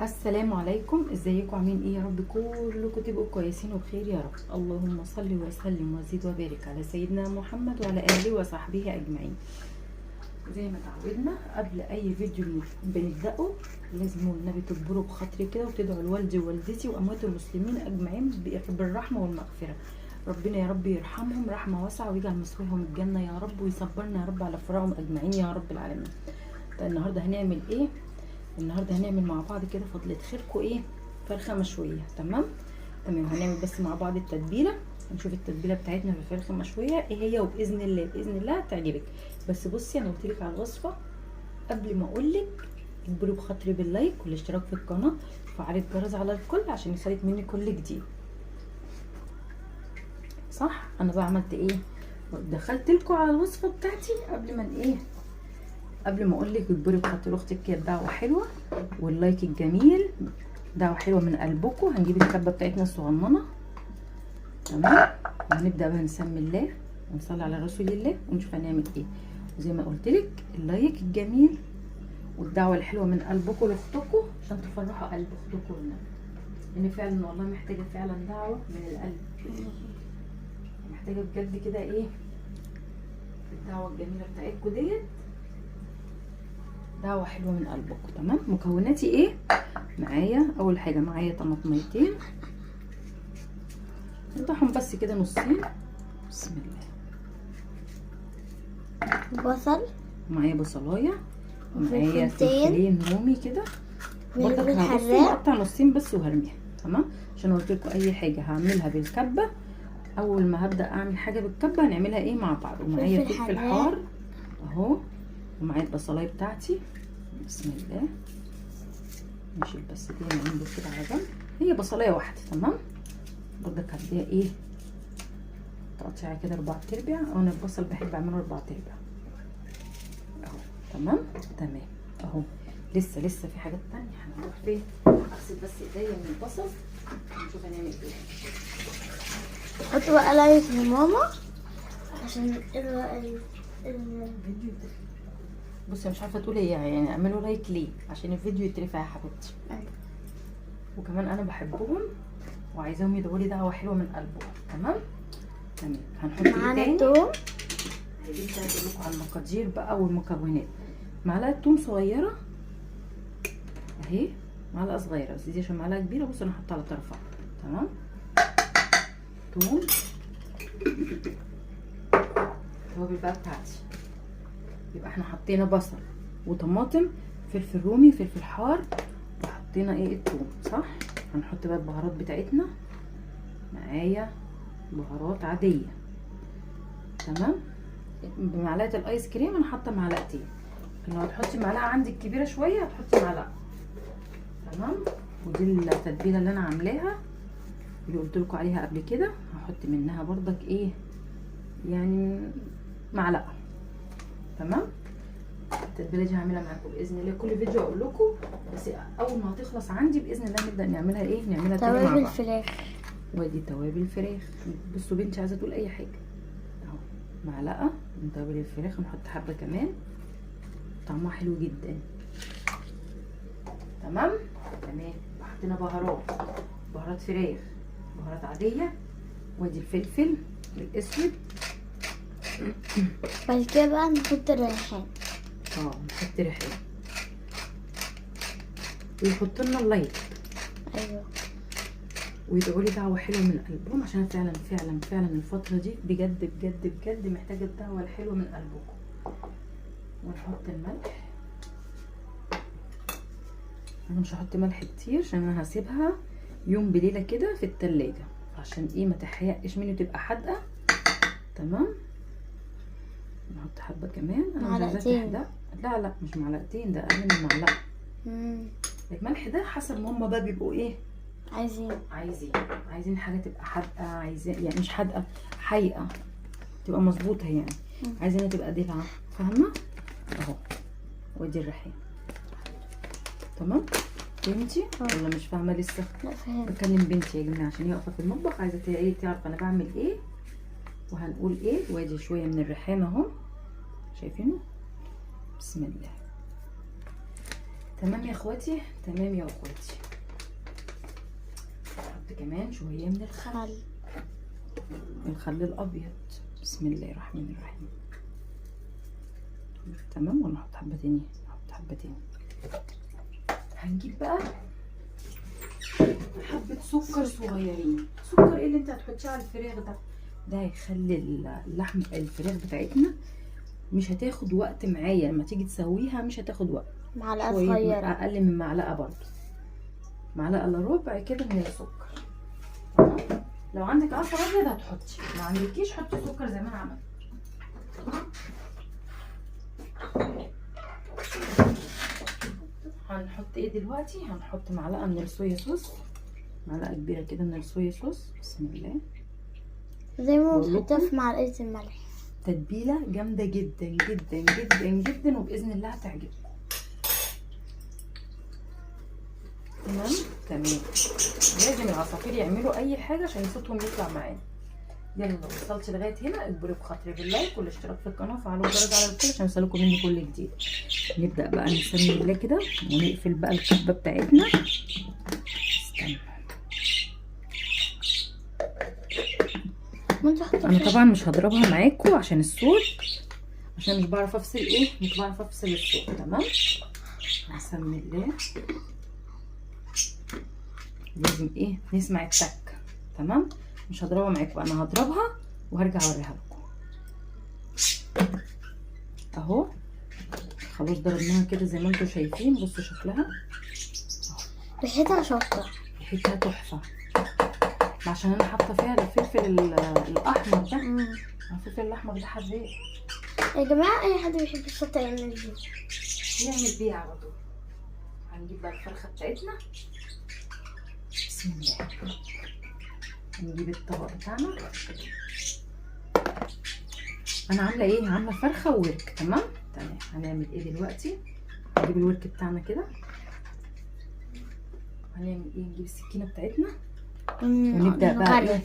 السلام عليكم، ازيكم؟ عاملين ايه؟ يا رب كلكم تبقوا كويسين وبخير يا رب. اللهم صل وسلم وزد وبارك على سيدنا محمد وعلى اله وصحبه اجمعين. زي ما تعودنا قبل اي فيديو بنبداه لازم والنبي تكبروا بخاطري كده وتدعوا لوالدي ووالدتي واموات المسلمين اجمعين بالرحمه والمغفره. ربنا يا رب يرحمهم رحمه واسعه ويجعل مصيرهم الجنه يا رب، ويصبرنا يا رب على فراقهم اجمعين يا رب العالمين. طيب النهارده هنعمل ايه؟ النهارده هنعمل مع بعض كده فضلة خيركم ايه؟ فرخه مشويه. تمام. هنعمل بس مع بعض التتبيله، هنشوف التتبيله بتاعتنا في الفرخه المشويه ايه هي، وباذن الله باذن الله هتعجبك. بس بصي انا قلت لك على الوصفه قبل ما اقول لك، اجبروا بخاطري باللايك والاشتراك في القناه وفعل الجرس على الكل عشان يوصلك مني كل جديد. صح؟ انا بقى عملت ايه؟ دخلت لكم على الوصفه بتاعتي قبل ما اقول لك اجبري بخاطر اختك كده. دعوه حلوه واللايك الجميل، دعوه حلوه من قلبكم. هنجيب الكبه بتاعتنا الصغننه. تمام. وهنبدا بقى نسمي الله ونصلي على رسول الله ونشوف هنعمل ايه. وزي ما قلت لك اللايك الجميل والدعوه الحلوه من قلبكم لاختكم عشان تفرحوا قلب اختكم لنا، لان فعلا والله محتاجه فعلا دعوه من القلب، محتاجه بجد كده ايه الدعوه الجميله بتاعتكم ديت، دعوه حلوه من قلبكم. تمام. مكوناتي ايه معايا؟ اول حاجه معايا طماطميتين نقطعهم بس كده نصين. بسم الله. بصل، معايا بصلايه، ومعايا وفلفلتين فلفلين رومي كده برضك فلفل هبص حراق. مقطع نصين بس وهرميها. تمام. عشان قلت لكم اي حاجه هعملها بالكبه، اول ما هبدا اعمل حاجه بالكبه هنعملها ايه مع بعض. ومعايا فلفل فلفل حراق. حار اهو، ومعايا البصلايه بتاعتي. بسم الله. نشيل بس دي نعمل كده على جنب، هي بصلايه واحده. تمام. برضك هديها ايه تقطيعه كده 4/4. انا البصل بحب اعمله 4/4 اهو. تمام. اهو. لسه في حاجات تانية هنروح فين. اغسل بس ايديا من البصل ونشوف هنعمل ايه. حط بقى لايك لماما عشان الفيديو ده بصي مش عارفه تقول ايه، يعني اعملوا لايك ليه؟ عشان الفيديو يترفع يا حبيبتي. وكمان انا بحبهم وعايزاهم يدعوا لي دعوه حلوه من قلبهم. تمام. هنحط ايه معانا تاني؟ التوم. عايزين اقول لكم على المقادير بقى والمكونات. معلقه توم صغيره اهي، معلقه صغيره بس دي عشان معلقه كبيره. بصوا انا حاطه على طرفها. تمام. توم، التوابل بقى بتاعتي. يبقى احنا حطينا بصل وطماطم، فلفل رومي، فلفل حار، وحطينا ايه التوم. صح. هنحط بقى البهارات بتاعتنا. معايا بهارات عاديه. تمام. بمعلقه الايس كريم انا حاطه معلقتين، لو هتحطي معلقه عندك كبيره شويه هتحطي معلقه. تمام. ودي التتبيله اللي انا عاملاها اللي قلت لكم عليها قبل كده، هحط منها برضك ايه يعني معلقه. تمام. التتبيله دي هعملها معاكم باذن الله كل فيديو اقول لكم، بس اول ما هتخلص عندي باذن الله نبدا نعملها ايه، نعملها تاني مع توابل بعض. فراخ. ودي توابل الفراخ. بصوا بنتي عايزه تقول اي حاجه اهو. معلقه من توابل الفراخ، نحط حبه كمان طعمها حلو جدا. تمام. وحطينا بهارات فراخ، بهارات عاديه، وادي الفلفل الاسود. بعد كده بقى نحط الريحان. نحط ريحان ويحط لنا اللايك. ايوه. ويدعوا لي دعوه حلوه من قلبهم عشان فعلا الفتره دي بجد بجد بجد محتاجه الدعوه الحلوه من قلبكم. ونحط الملح. انا مش هحط ملح كتير عشان انا هسيبها يوم بليله كده في التلاجة عشان ايه ما تحرقش مني وتبقى حادقه. تمام. نحط حبه كمان. انا مش عايزاها تحدق. لا مش معلقتين، ده اقل من معلقه. الملح ده حسب ما هما بقى بيبقوا ايه عايزين حاجه تبقى حادقه، عايزين يعني مش حادقه، حقيقه تبقى مظبوطه يعني. عايزينها تبقى دلعه، فاهمه اهو. ودي الريحان. تمام. بنتي ولا مش فاهمه لسه؟ لا فهمت. بكلم بنتي يا جماعه عشان هي واقفه في المطبخ عايزه ايه تعرف انا بعمل ايه وهنقول ايه. وادي شويه من الريحان اهو، شايفينه؟ بسم الله. تمام يا اخواتي، تمام يا اخواتي. نحط كمان شويه من الخل، الخل الابيض. بسم الله الرحمن الرحيم. تمام. ونحط حبه تاني، نحط حبه تاني. هنجيب بقى حبه سكر صغيرين. سكر ايه اللي انت هتحطيه على الفراخ ده هيخلي اللحم الفراخ بتاعتنا مش هتاخد وقت معايا لما تيجي تسويها، مش هتاخد وقت. معلقة شوية، صغيرة، اقل من معلقه برضو، معلقه الا ربع كده من السكر. تمام. لو عندك عسل ابيض هتحطي، ما عندكيش حطي سكر زي ما انا عملت. هنحط ايه دلوقتي؟ هنحط معلقه من الصويا صوص، معلقه كبيره كده من الصويا صوص. بسم الله. زي ما بتحطها في معلقة الملح. تتبيله جامده جدا جدا جدا جدا، وباذن الله هتعجبكم. تمام. تمام. لازم العصافير يعملوا اي حاجه عشان صوتهم يطلع معانا. يلا لو وصلتي لغايه هنا اجبري بخاطري باللايك والاشتراك في القناه وفعلوا الجرس على الكل عشان يوصلكم مني كل جديد. نبدا بقى نسمي الله كده ونقفل بقى الكبه بتاعتنا. استنى. انا طبعا مش هضربها معاكم عشان الصوت، عشان مش بعرف افصل مش بعرف افصل الصوت. تمام. نسمي الله. لازم نسمع التك. تمام. مش هضربها معاكم، انا هضربها وهرجع اوريها لكم. اهو خلاص ضربناها كده زي ما انتم شايفين. بصوا شكلها، ريحتها شطة، ريحتها تحفه، عشان انا حاطه فيها الفلفل الاحمر ده. الفلفل الاحمر ده حراق يا جماعه. اي حد بيحب الشطه يعمل بيه على طول. هنجيب بقى الفرخه بتاعتنا. بسم الله. نجيب الطبق بتاعنا. انا عامله عامله فرخه وورك. تمام. هنعمل دلوقتي؟ نجيب الورك بتاعنا كده. هنعمل نجيب السكينه بتاعتنا ونبدا بقى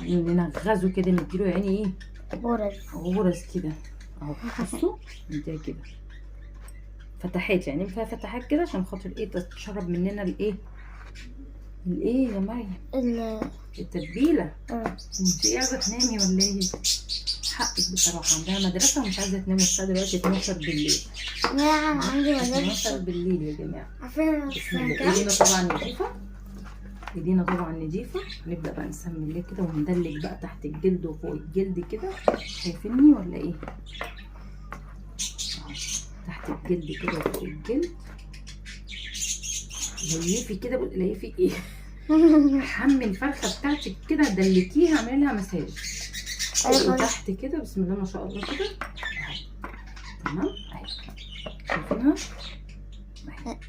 ننغزه كده، نديله يعني غرز كده اهو. بصوا نديها كده فتحات، يعني فيها فتحات كده عشان خاطر تتشرب مننا يا مريم التتبيله. انت عايزه تنامي ولا ايه؟ حقك بصراحه، عندها مدرسه ومش عايزه تنام الساعه دلوقتي 12 بالليل. عندي مدرسه 12 بالليل يا جماعه. عارفين ايدينا طبعا نضيفه. نبدا بقى نسمي الله كده وندلك بقى تحت الجلد وفوق الجلد كده. شايفيني ولا ايه؟ تحت الجلد كده وفوق الجلد. ليفي كده، ليفي حمي الفرخه بتاعتك كده، دلكيها، اعملي لها مساج تحت كده. بسم الله ما شاء الله كده. تمام. اهي شايفينها؟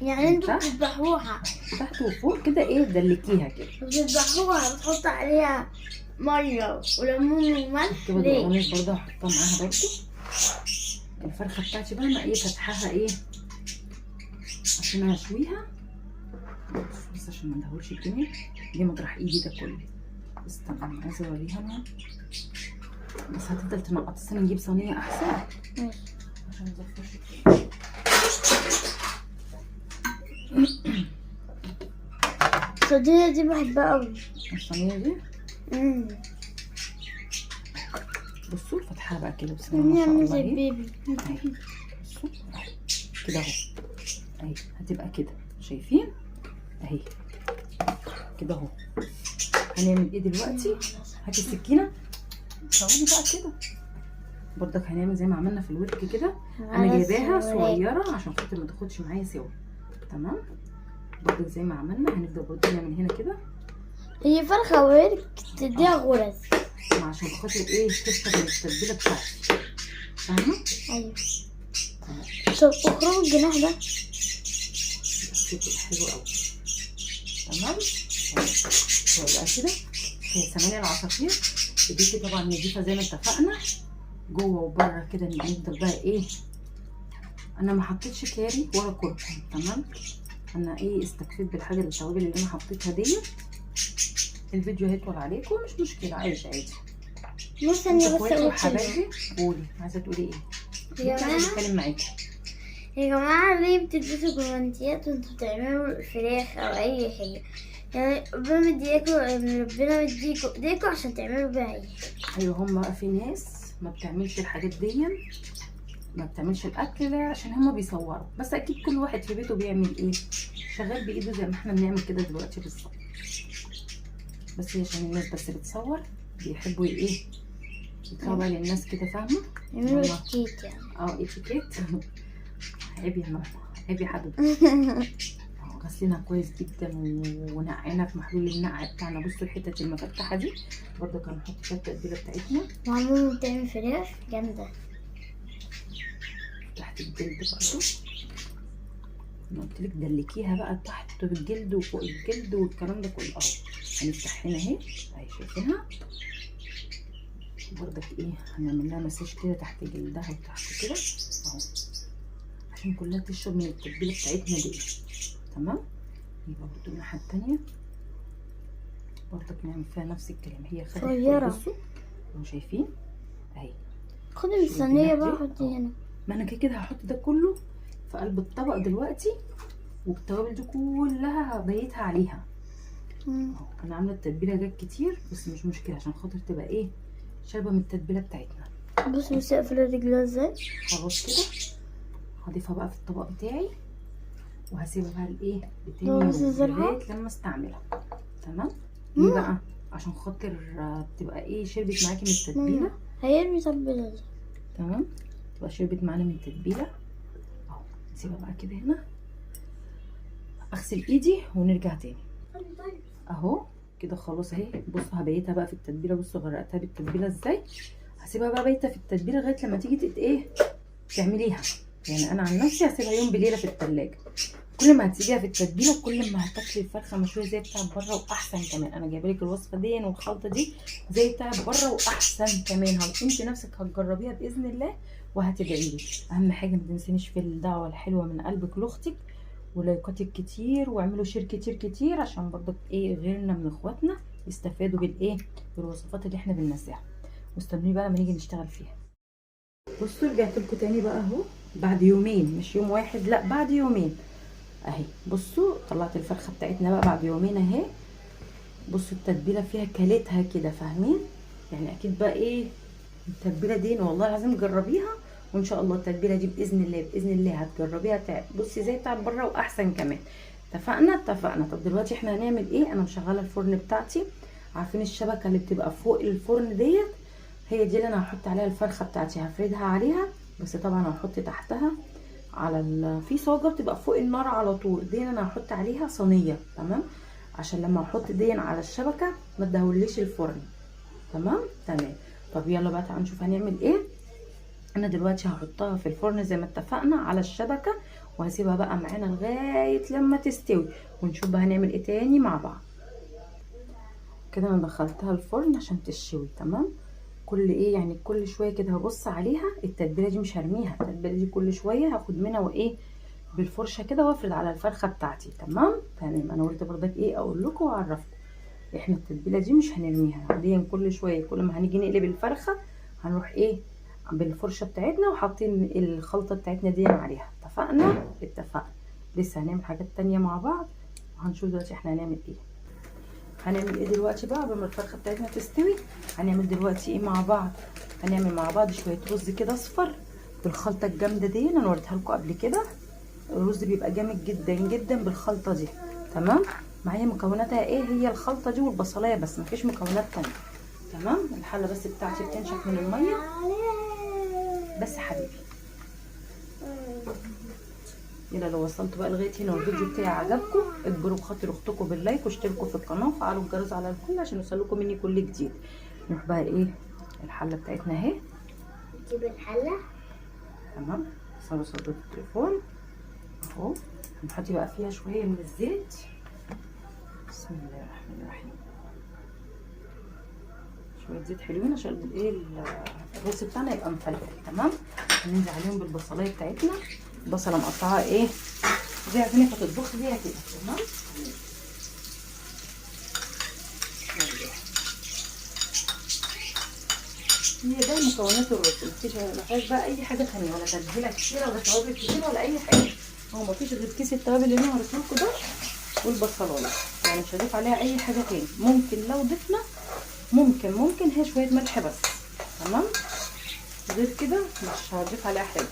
يعني انتوا بتذبحوها تحت وفوق كده. دلكيها كده. بتذبحوها بتحط عليها ميه وليمون وملح كده. القوانص برضه هحطها معاها برضه. الفرخه بتاعتي بقى انا فتحها عشان هشويها بس عشان ما ندهولش الدنيا دي مطرح ايدي ده كله. استنى عايزه اوريها لهم بس هتفضل تنقط. استنى نجيب صينيه احسن عشان متزفرش. الصينيه دي بحبها قوي. الصينيه دي بصوا فتحها بقى كده. بسم الله ما شاء الله. بصوا كده اهو. اهي هتبقى كده. شايفين اهي كده اهو. هنعمل دلوقتي؟ هاتي السكينه ثواني بقى كده. برضك هنعمل زي ما عملنا في الورك كده. انا جايباها صغيره عشان خاطر ما تاخدش معايا سوا. تمام. برضك زي ما عملنا هنبدا برضه من هنا كده. هي فرخه ورك تديها غرز عشان خاطر تشرب التتبيله بتاعتي. فاهمه؟ ايوه. طب اخرج الجناح ده حلو قوي. تمام. هو بقى كده سماني العصافير. ايديكي طبعا نضيفه زي ما اتفقنا جوه وبره كده. نفضل بقى انا ما حطيتش كاري ولا كركم. تمام. انا استكفيت بالحاجه التوابل اللي انا حطيتها دي. الفيديو هيطول عليكم مش مشكله، عادي. مثلا بس حبايبي قولي عايزه تقولي ايه؟ يا جماعه بتكلم معاكم. يا جماعة ليه بتلبسوا جوانتيات وانتوا بتعملوا الفراخ او اي حاجة؟ يعني ربنا مديكوا ايديكوا عشان تعملوا بيها اي حاجة. ايوه، هم بقى في ناس ما بتعملش الحاجات دي، ما بتعملش الاكل ده عشان هما بيصوروا بس. اكيد كل واحد في بيته بيعمل ايه، شغال بايده زي ما احنا بنعمل كده دلوقتي بالظبط. بس هي عشان الناس بس بتصور، بيحبوا ايه يطلعوا بقى للناس كده، فاهمه؟ يعملوا والله. اتيكيت يعني. اتيكيت. عيب يا ماما، عيب يا حبيبتي. غسلينها كويس جدا ونقعنا في محلول النقع بتاعنا. بصوا الحتت المفتحه دي برضه كان نحط فيها التتبيله بتاعتنا. وعموما بتعمل فراخ جامدة تحت الجلد برضه، انا قلت لك دلكيها بقى تحت الجلد وفوق الجلد والكلام ده كله. اهو هنفتح هنا اهي شايفينها برضك ايه، هنعمل لها مساج كده تحت جلدها وتحت كده اهو، عشان كلها تشرب من التتبيله بتاعتنا دي. تمام. يبقى برضه الناحيه التانيه برضك نعمل فيها نفس الكلام. هي خدت صغيرة. بصوا انتوا شايفين اهي. خدي من الصينية بقى حطي هنا. ما انا كده هحط ده كله في قلب الطبق دلوقتي، والتوابل دي كلها هبيتها عليها. اهو انا عامله التتبيله جت كتير بس مش مشكله، عشان خاطر تبقى ايه شاربه من التتبيله بتاعتنا. بص اقفل رجلها ازاي. خلاص كده هضيفها بقى في الطبق بتاعي، وهسيبها بقى لايه لتاني بص يوم الزرعة. لغايه لما استعملها. تمام. ليه بقى؟ عشان خاطر تبقى ايه شربت معاكي من التتبيله. هيرمي تتبيلة دي. تمام. تبقى شربت معانا من التتبيله اهو. نسيبها بقى كده هنا، اغسل ايدي ونرجع تاني اهو كده. خلاص اهي. بصوا هبيتها بقى في التتبيله. بصوا غرقتها بالتتبيله ازاي. هسيبها بقى بايته في التتبيله لغايه لما تيجي ايه تعمليها. يعني انا عن نفسي هسيبها يوم بليله في التلاجة. كل ما هتسيبيها في التتبيله كل ما هتاكلي الفرخه مشويه زي بتاعت بره واحسن كمان. انا جايبه لك الوصفه دي والخلطه دي زي بتاعت بره واحسن كمان. انت نفسك هتجربيها باذن الله وهتدعي لي. اهم حاجه ما تنسينيش في الدعوه الحلوه من قلبك لاختك، ولايكاتك كتير، واعملوا شير كتير كتير عشان برضك ايه غيرنا من اخواتنا يستفادوا بالايه بالوصفات اللي احنا بننزلها. واستنوني بقى لما نيجي نشتغل فيها. بصوا رجعت لكم تاني بقى اهو بعد يومين، مش يوم واحد لا بعد يومين اهي. بصوا طلعت الفرخه بتاعتنا بقى بعد يومين اهي. بصوا التتبيله فيها كلتها كده، فاهمين؟ يعني اكيد بقى ايه التتبيله دي والله لازم تجربيها، وان شاء الله التتبيله دي باذن الله باذن الله هتجربيها بصي زي بتاعت بره واحسن كمان. اتفقنا. طب دلوقتي احنا هنعمل ايه؟ انا مشغله الفرن بتاعتي. عارفين الشبكه اللي بتبقى فوق الفرن ديت؟ هي دي اللي انا هحط عليها الفرخه بتاعتي. هفردها عليها بس طبعا هحط تحتها على في صاجه بتبقى فوق النار على طول. دي انا هحط عليها صينيه. تمام. عشان لما احط دي على الشبكه ما تدهوليش الفرن. تمام. طب يلا بقى تعالوا نشوف هنعمل ايه. انا دلوقتي هحطها في الفرن زي ما اتفقنا على الشبكه، وهسيبها بقى معانا لغايه لما تستوي، ونشوف بقى هنعمل ايه تاني مع بعض. كده انا دخلتها الفرن عشان تشوي. تمام. كل ايه يعني كل شويه كده هبص عليها. التتبيله دي مش هرميها، التتبيله دي كل شويه هاخد منها وايه بالفرشه كده وافرد على الفرخه بتاعتي. تمام. انا قلت برضك ايه اقول لكم واعرفكم احنا التتبيله دي مش هنرميها. دي كل شويه كل ما هنيجي نقلب الفرخه هنروح ايه بالفرشه بتاعتنا وحاطين الخلطه بتاعتنا دي عليها. اتفقنا. لسه هنعمل حاجات تانية مع بعض وهنشوف دلوقتي احنا هنعمل ايه. هنعمل ايه دلوقتي بقى قبل ما الفرخه بتاعتنا تستوي؟ هنعمل دلوقتي ايه مع بعض؟ هنعمل مع بعض شويه رز كده اصفر بالخلطه الجامده دي. انا وريتها لكم قبل كده. الرز بيبقى جامد جدا جدا بالخلطه دي. تمام. معايا مكوناتها ايه؟ هي الخلطه دي والبصلايه بس، مفيش مكونات تانية. تمام. الحله بس بتاعتي بتنشف من الميه بس. حبيبي يلا لو وصلتوا بقى لغايه هنا والفيديو بتاعي عجبكم اجبروا بخاطر اختكم باللايك واشتركوا في القناه وفعلوا الجرس على الكل عشان يوصلكم مني كل جديد. نروح بقى ايه الحله بتاعتنا اهي. نجيب الحله. تمام. صدى التليفون اهو. هنحط بقى فيها شويه من الزيت. بسم الله الرحمن الرحيم. شويه زيت حلوين عشان ايه الرز بتاعنا يبقى مفلفل. تمام. هننزل عليهم بالبصلايه بتاعتنا. البصله مقطعه ايه زي عارفين هتطبخي بيها كده. تمام. هي ده مكونات الرز، مفيش ما فيهاش بقى اي حاجه ثانيه، ولا تتبيله كتيره ولا توابل كتير ولا اي حاجه. هو مفيش غير كيس التوابل اللي انا وريته لكم ده والبصلايه، يعني مش هضيف عليها اي حاجه تاني. ممكن لو ضفنا ممكن هي شويه ملح بس، تمام. غير كده مش هضيف عليها حاجه.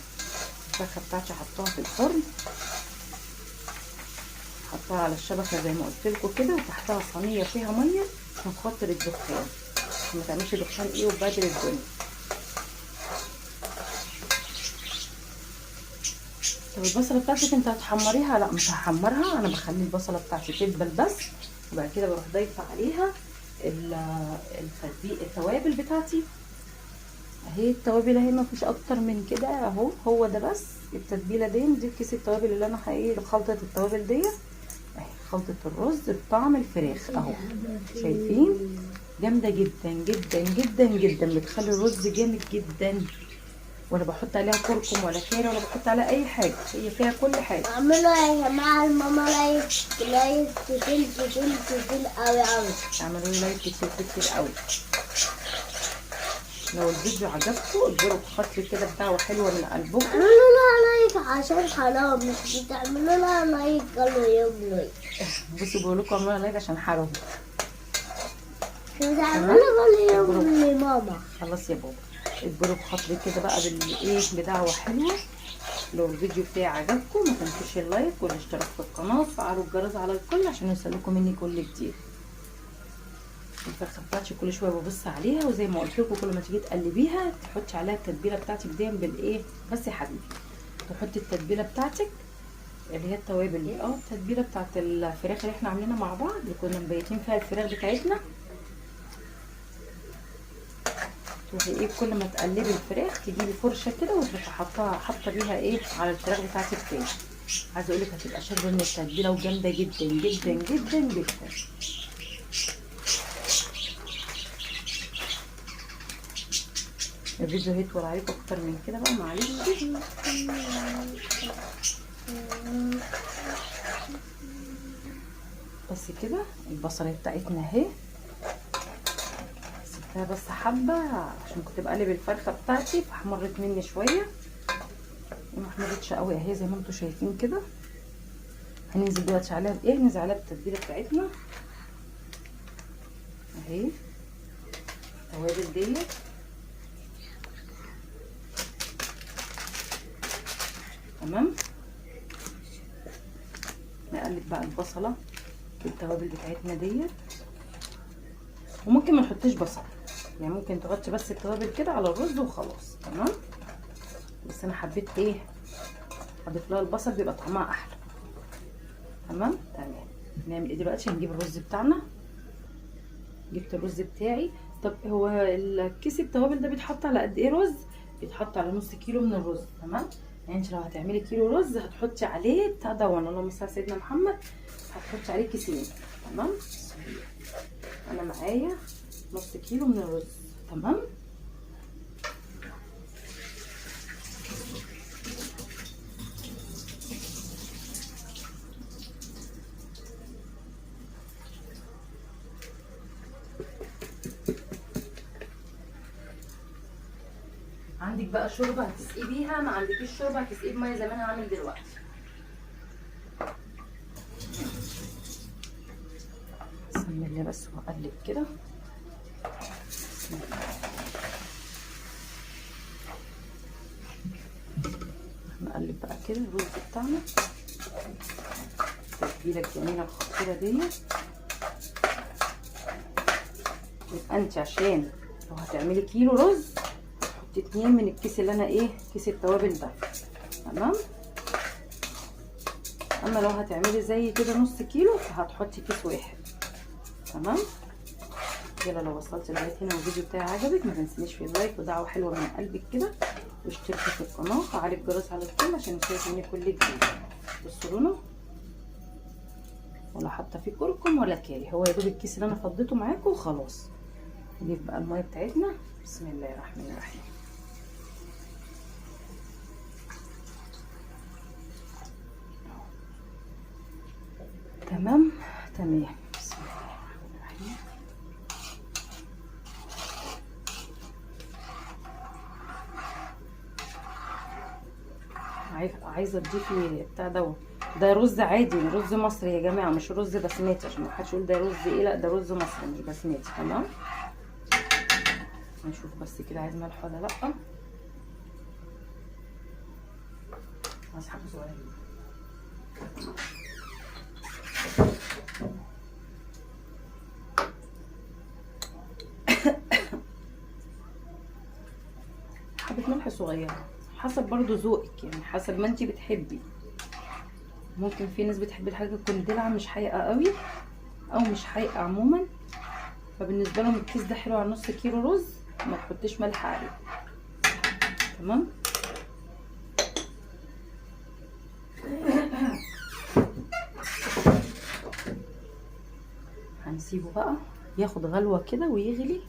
الفرخه بتاعتي حطاها في الفرن، حطها على الشبكه زي ما قلت لكم كده، وتحتها صينيه فيها ميه عشان خاطر الدخان، ما تعملش دخان ايه وبدر الدنيا. طب البصله بتاعتك انت هتحمريها؟ لا مش هحمرها، انا بخلي البصله بتاعتي تدبل بس، وبعد كده بروح ضايفه عليها التوابل بتاعتي اهي. التوابل اهي مفيش اكتر من كده اهو، هو ده بس التتبيله دي كيس التوابل اللي انا ايه خلطه التوابل دي اهي، خلطه الرز بطعم الفراخ اهو. شايفين؟ جامده جدا جدا جدا جدا، بتخلي الرز جامد جدا، ولا بحط عليها كركم ولا كاري ولا بحط عليها اي حاجه، هي فيها كل حاجه. اعملوا يا جماعه الماما لايك كتير قوي. اعملوا لي لايك كتير قوي. لو الفيديو عجبكم اضربوا خاطري كده بدعوه حلوه من قلبكم. اعملوا لها لايك عشان حرام، مش بتعملوا لها لايك قالوا يوم لايك. بصوا بقول لكم اعملوا لها لايك عشان حرام. مش بتعملوا يوم لماما. خلاص يا بابا، اضربوا خاطري كده بقى بالايه بدعوه حلوه. لو الفيديو بتاعي عجبكم ما تنسوش اللايك والاشتراك في القناه، وفعلوا الجرس على الكل عشان يوصلكم مني كل جديد. الفرخه بتاعتي كل شويه ببص عليها، وزي ما قلت لكم كل ما تيجي تقلبيها تحطي عليها التتبيله بتاعتك دي بالايه بس يا حبيبي. تحطي التتبيله بتاعتك اللي هي التوابل دي، التتبيله بتاعت الفراخ اللي احنا عاملينها مع بعض، اللي كنا مبيتين فيها الفراخ بتاعتنا. تروحي ايه كل ما تقلبي الفراخ تجيبي فرشه كده وتروحي حاطه بيها ايه على الفراخ بتاعتك تاني. عايزه اقول لك هتبقى شاربه من التتبيله وجامده جدا جدا جدا جدا. الفيديو هيطول عليكم اكتر من كده بقى معلش. بس كده البصله بتاعتنا اهي، سبتها بس حبه عشان كنت بقلب الفرخه بتاعتي فاحمرت مني شويه، وما احمرتش قوي اهي زي ما انتم شايفين كده. هننزل دلوقتي عليها بايه؟ ننزل عليها بالتتبيله بتاعتنا اهي، التوابل دي تمام. نقلب بقى البصله بالتوابل بتاعتنا ديت، وممكن ما نحطش بصل، يعني ممكن تغطي بس التوابل كده على الرز وخلاص، تمام. بس انا حبيت ايه اضيف لها البصل، بيبقى طعمها احلى، تمام. نعمل ايه دلوقتي؟ هنجيب الرز بتاعنا. جبت الرز بتاعي. طب هو الكيس التوابل ده بيتحط على قد ايه رز؟ بيتحط على نص كيلو من الرز، تمام. يعني انت لو هتعملي كيلو رز هتحطي عليه بتاع ده، اللهم صل على سيدنا محمد، هتحطي عليه كيسين، تمام. انا معايا نص كيلو من الرز، تمام. عندك بقى شوربه هتسقي بيها، ما عندكيش شوربه هتسقي بميه زي ما انا هعمل دلوقتي. بسم الله بس واقلب كده. بسم الله. نقلب بقى كده الرز بتاعنا التتبيله الجميله الخطيره دي. يبقى انت عشان لو هتعملي كيلو رز هتحطي 2 من الكيس اللي انا ايه كيس التوابل ده، تمام. اما لو هتعملي زي كده نص كيلو فهتحطي كيس واحد، تمام. يلا لو وصلت لغايه هنا والفيديو بتاعي عجبك ما تنسينيش في اللايك ودعوه حلوه من قلبك كده، واشتركي في القناه وفعلي الجرس على الكل عشان يوصلك مني كل جديد. بصوا لونه ولا حاطه فيه كركم ولا كاري، هو يا دوب الكيس اللي انا فضيته معاكم وخلاص. نضيف بقى الميه بتاعتنا. بسم الله الرحمن الرحيم. تمام. بسم الله الرحمن الرحيم. عايزه تضيفي بتاع دوت. ده رز عادي، رز مصري يا جماعه، مش رز بسمتي، عشان ما حدش يقول ده رز ايه، لا ده رز مصري مش بسمتي. تمام. نشوف بس كده عايز ملح ولا لا. عايز حبه صغيرين. حبه ملح صغيره حسب برضو ذوقك، يعني حسب ما انتي بتحبي. ممكن في ناس بتحب الحاجه تكون دلعه مش حقيقه قوي، او مش حقيقه عموما، فبالنسبه لهم الكيس ده حلو على نص كيلو رز، ما تحطيش ملح عليه. تمام. هنسيبه بقى ياخد غلوه كده ويغلي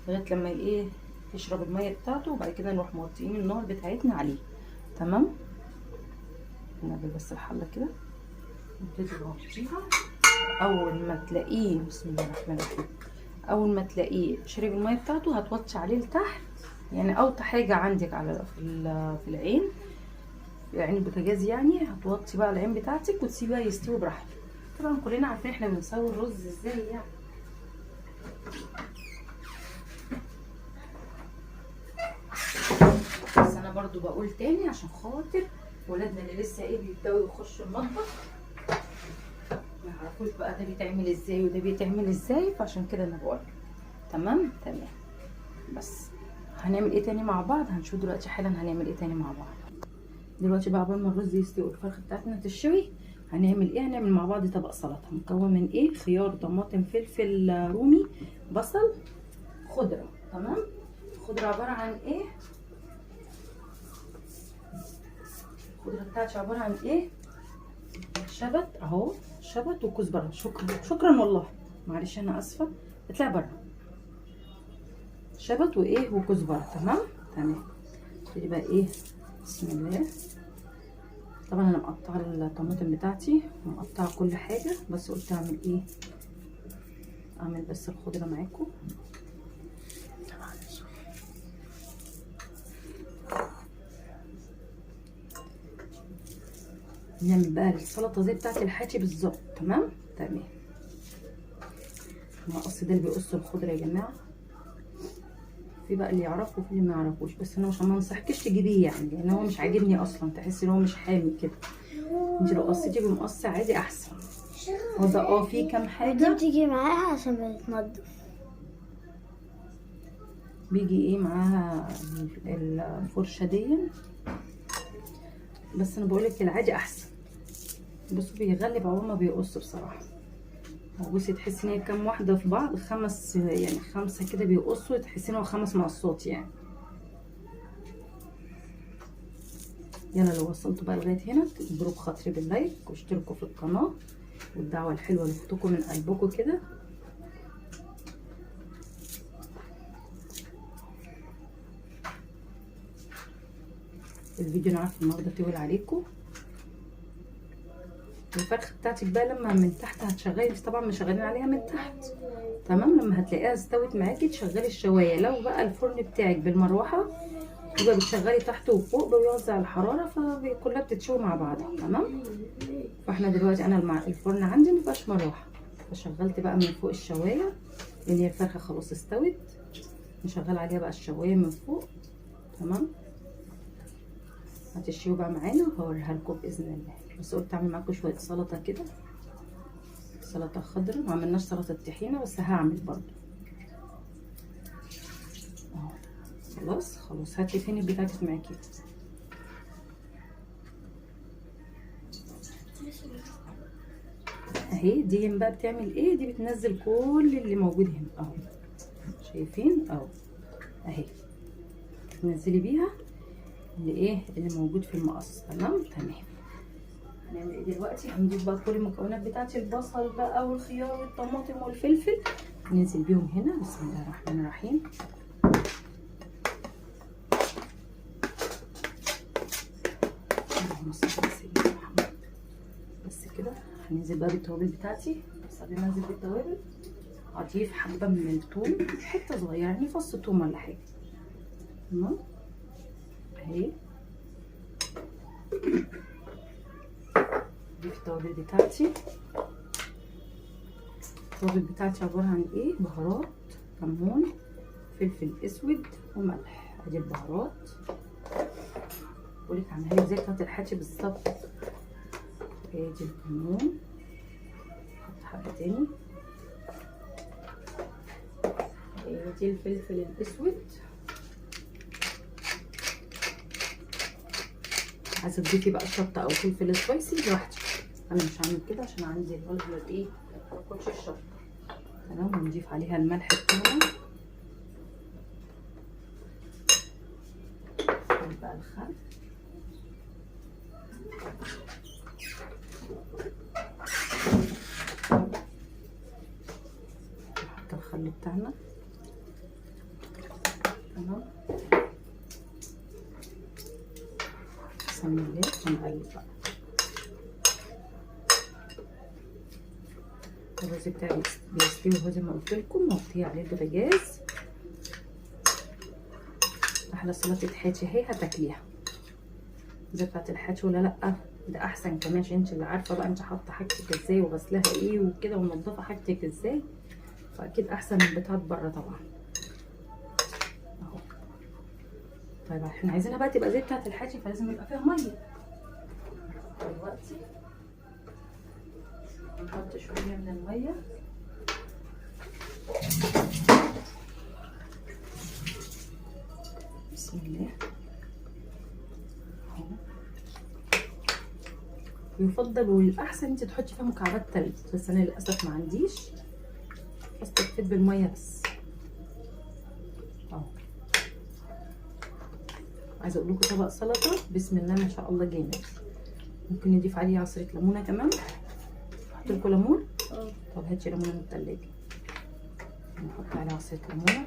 لغايه لما ايه يشرب الميه بتاعته، وبعد كده نروح موطيين النار بتاعتنا عليه. تمام. نعمل بس الحله كده نبتدي نغطيها. اول ما تلاقيه، بسم الله الرحمن الرحيم، اول ما تلاقيه شرب الميه بتاعته هتوطي عليه لتحت، يعني اوطى حاجه عندك على في العين، في عين البوتاجاز يعني، هتوطي بقى العين بتاعتك وتسيبها يستوي براحته. طبعا كلنا عارفين احنا بنسوي الرز ازاي يعني. بس انا برضو بقول تاني عشان خاطر ولادنا اللي لسه ايه بيبداوا يخشوا المطبخ ما يعرفوش بقى ده بيتعمل ازاي وده بيتعمل ازاي، فعشان كده انا بقول. تمام. بس هنعمل ايه تاني مع بعض؟ هنشوف دلوقتي حالا هنعمل ايه تاني مع بعض. دلوقتي بقى قبل ما الرز يستوي والفرخه بتاعتنا تشوي، هنعمل ايه؟ هنعمل مع بعض طبق سلطه مكون من ايه؟ خيار، طماطم، فلفل رومي، بصل، خضره. تمام. الخضره عباره عن ايه؟ الخضره بتاعتي عباره عن ايه؟ شبت اهو، شبت وكزبره. شكرا والله، معلش انا اسفه، اطلع بره. شبت وايه وكزبره. تمام. نبتدي بقى ايه، بسم الله. طبعا انا مقطعه الطماطم بتاعتي ومقطعه كل حاجه، بس قلت اعمل ايه، اعمل بس الخضره معاكم. نعمل بقى السلطه زي بتاعت الحاتي بالظبط. تمام. المقص ده اللي بيقص الخضره يا جماعه، في بقى اللي يعرفه وفي اللي ما يعرفوش، بس انا عشان ما انصحكش تجيبيه يعني، لان هو مش عاجبني اصلا، تحسي ان هو مش حامي كده. انت لو قصيتي بمقص عادي احسن. هو ده في كام حاجه دي بتيجي معاها عشان بتنضف. بيجي ايه معاها الفرشه دي، بس انا بقولك العادي احسن. بصوا بيغلب عقبال ما بيقص بصراحه. بصي تحسي ان هي كام واحده في بعض، يعني 5 كده بيقصوا، تحسي ان هو 5 مقصات يعني. يلا لو وصلتوا بقى لغايه هنا تجبروا بخاطري باللايك واشتركوا في القناه والدعوه الحلوه اللي لاختكم من قلبكم كده. الفيديو انا عارفه النهارده طول عليكم. الفرخه بتاعتك بقى لما من تحت هتشغلي، طبعا مشغلين عليها من تحت. تمام. لما هتلاقيها استوت معاكي تشغلي الشوايه. لو بقى الفرن بتاعك بالمروحه يبقى بتشغلي تحت وفوق بيوزع الحراره، فكلها بتتشوي مع بعضها. تمام. فاحنا دلوقتي انا الفرن عندي مفيهاش مروحه، فشغلت بقى من فوق الشوايه لان هي الفرخه خلاص استوت. نشغل عليها بقى الشوايه من فوق. تمام. هتشوي بقى معانا وهوريها لكم باذن الله. بس قلت اعمل معاكم شويه سلطه كده، سلطه خضراء، ما عملناش سلطه طحينه بس هعمل برضو. خلاص هاتي فين بتاعتك معاكي. اهي دي بقى بتعمل ايه، دي بتنزل كل اللي موجود هنا اهو، شايفين اهو، اهي تنزلي بيها اللي موجود في المقص. تمام. هنعمل ايه دلوقتي؟ هنجيب بقى كل المكونات بتاعتي، البصل بقى والخيار والطماطم والفلفل، ننزل بيهم هنا. بسم الله الرحمن الرحيم. بس كده هننزل بقى بالتوابل بتاعتي. بس قبل ما انزل بالتوابل هضيف حبه من الثوم، حته صغيره يعني فص ثوم ولا حاجه. تمام. اهي هضيف التوابل بتاعتي. التوابل بتاعتي عباره عن ايه؟ بهارات، كمون، فلفل اسود وملح. ادي البهارات، بقولك عاملها لك زي بتاعت الحاتي بالظبط. ادي الكمون، احط حبه تاني. ادي الفلفل الاسود. عايزه تضيفي بقى شطه او فلفل سبايسي براحتك، انا مش هعمل كده عشان عندي الولد ايه ما بياكلش الشطه. تمام. ونضيف عليها الملح بتاعنا بقى الخل. نحط الخل بتاعنا. تمام. بسم الله ونقلب بقى. الرز بتاعي بيستوي اهو زي ما قلت لكم، وهغطيه عليه البوتاجاز. احلى سلطه حاتي اهي، هتاكليها زي بتاعت الحاتي ولا لا؟ ده احسن كمان عشان انت اللي عارفه بقى انت حاطه حاجتك ازاي وغسلها ايه وكده ومنضفه حاجتك ازاي، فاكيد احسن من بتاعت بره طبعا اهو. طيب احنا عايزينها بقى تبقى زي بتاعت الحاتي، فلازم يبقى فيها ميه. دلوقتي نحط شويه من الميه. بسم الله اهو. يفضل والاحسن انت تحطي فيها مكعبات تلج، بس انا للاسف ما عنديش، بس تكتب بالميه بس اهو. عايزه اقول لكم طبق سلطه بسم الله ما شاء الله جامد. ممكن نضيف عليه عصره ليمونه كمان. احط لكم ليمون. طب هاتي ليمونه من التلاجة نحط عليه عصره ليمونه.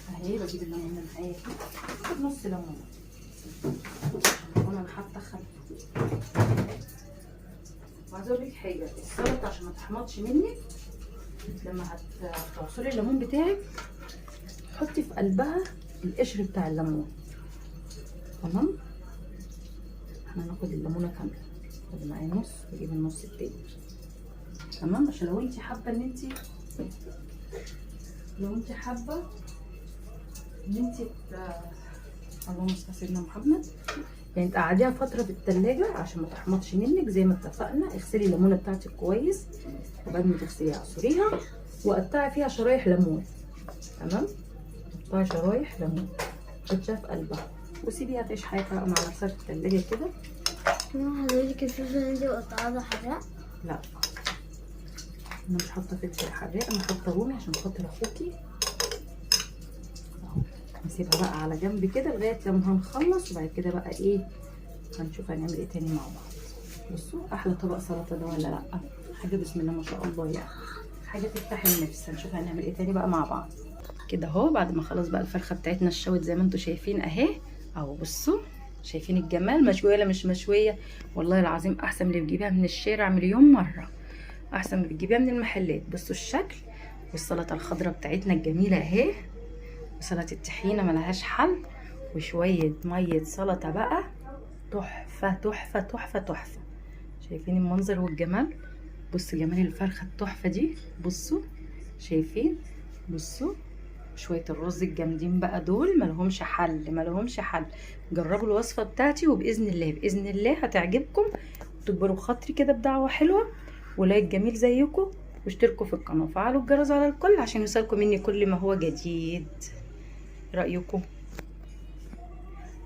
اهي بجيب الليمونه معايا كده، نص ليمونه وانا حاطه خل. وعايزه اقول لك حاجه، السلطه عشان ما تحمضش منك لما هتعصري الليمون بتاعك حطي في قلبها القشر بتاع الليمون. تمام. احنا هناخد الليمونه كامله، خدي معايا نص واجيب النص التاني. تمام. عشان لو انت حابه ان انت اللهم صل على سيدنا محمد، يعني تقعديها فتره في التلاجة عشان ما تحمضش منك. زي ما اتفقنا اغسلي الليمونه بتاعتك كويس، وبعد ما تغسليها اعصريها وقطعي فيها شرايح ليمون. تمام. قطعي شرايح ليمون حطيها في قلبها وسيبيها تعيش حياتها مع نفسها في التلاجة كده. حضرتك الفلفل اللي انتي مقطعاه حراق؟ لا انا مش حاطه فلفل حراق، انا حاطه رومي عشان خاطر اخوكي اهو. نسيبها بقى على جنب كده لغايه لما هنخلص، وبعد كده بقى ايه هنشوف هنعمل ايه تاني مع بعض. بصوا احلى طبق سلطه ده ولا لا؟ حاجه بسم الله ما شاء الله، يعني حاجه تفتح النفس. هنشوف هنعمل ايه تاني بقى مع بعض كده اهو. بعد ما خلاص بقى الفرخه بتاعتنا اتشوت زي ما انتم شايفين اهي اهو. بصوا شايفين الجمال، مشويه ولا مش مشويه؟ والله العظيم احسن من اللي بتجيبيها من الشارع مليون مره، احسن من اللي بتجيبيها من المحلات. بصوا الشكل. والسلطه الخضراء بتاعتنا الجميله اهي، وسلطه الطحينه ملهاش حل، وشويه ميه سلطه بقى تحفه تحفه تحفه تحفه. شايفين المنظر والجمال؟ بصوا جمال الفرخه التحفه دي. بصوا شايفين؟ بصوا شويه الرز الجامدين بقى دول ملهمش حل ملهمش حل. جربوا الوصفه بتاعتي وباذن الله باذن الله هتعجبكم، وتكبروا بخاطري كده بدعوه حلوه ولايك جميل زيكم، واشتركوا في القناه وفعلوا الجرس على الكل عشان يوصلكم مني كل ما هو جديد. رايكم؟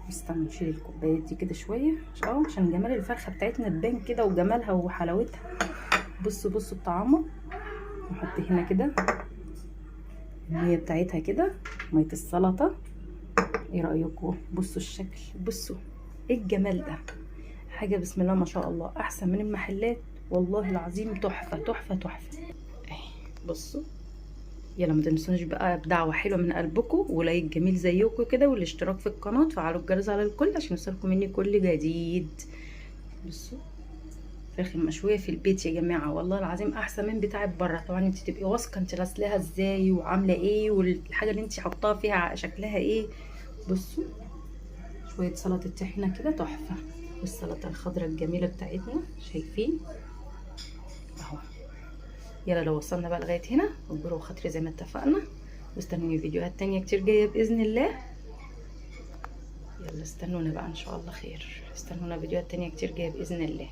استنوا نشيل الكوبايات دي كده شويه عشان جمال الفرخه بتاعتنا تبان كده وجمالها وحلاوتها. بصوا بصوا الطعامه. نحط هنا كده الميه بتاعتها كده، ميه السلطه. ايه رايكم؟ بصوا الشكل، بصوا ايه الجمال ده، حاجه بسم الله ما شاء الله احسن من المحلات والله العظيم. تحفه تحفه تحفه. بصوا يلا ما تنسونش بقى بدعوه حلوه من قلبكم ولايك جميل زيكم كده، والاشتراك في القناه وفعلوا الجرس على الكل عشان يوصلكم مني كل جديد. بصوا الفراخ المشويه في البيت يا جماعه والله العظيم احسن من بتاعه بره. طبعا انت تبقي واثقه انت غسلاها ازاي وعامله ايه والحاجه اللي انت حطاها فيها شكلها ايه. بصوا شويه سلطه طحينه كده تحفه، والسلطه الخضراء الجميله بتاعتنا شايفين اهو. يلا لو وصلنا بقى لغايه هنا اكبروا خاطري زي ما اتفقنا، واستنوني فيديوهات تانية كتير جايه باذن الله. يلا استنونا بقى ان شاء الله خير، استنونا فيديوهات تانية كتير جايه باذن الله.